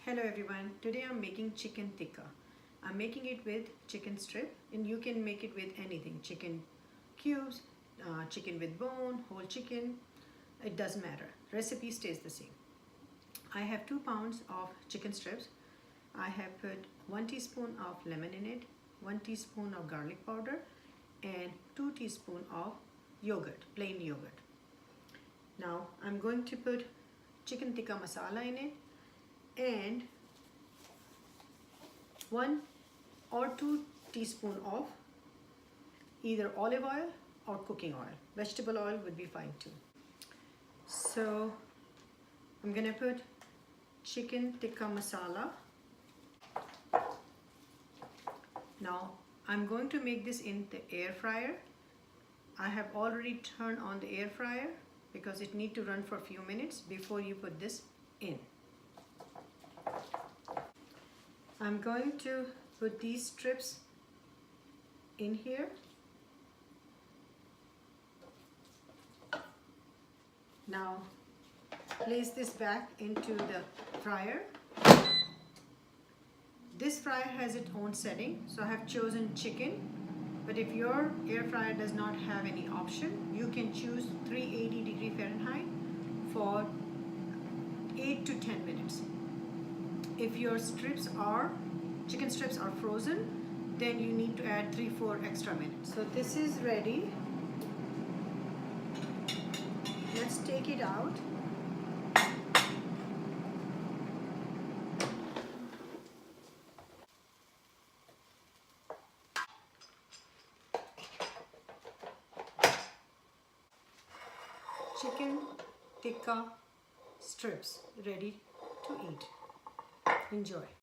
Hello everyone, today I'm making chicken tikka. I'm making it with chicken strip and you can make it with anything. Chicken cubes, chicken with bone, whole chicken, it doesn't matter. Recipe stays the same. I have 2 pounds of chicken strips. I have put 1 teaspoon of lemon in it, 1 teaspoon of garlic powder and 2 teaspoon of yogurt, plain yogurt. Now I'm going to put chicken tikka masala in it and 1 or 2 teaspoon of either olive oil or cooking oil. Vegetable oil would be fine too. So I'm gonna put chicken tikka masala. Now I'm going to make this in the air fryer. I have already turned on the air fryer because it needs to run for a few minutes before you put this in. I'm going to put these strips in here. Now place this back into the fryer. This fryer has its own setting, so I have chosen chicken, but if your air fryer does not have any option, you can choose 380 Fahrenheit for 8 to 10 minutes. If your chicken strips are frozen, then you need to add 3-4 extra minutes. So this is ready. Let's take it out. Chicken tikka strips ready to eat. Enjoy.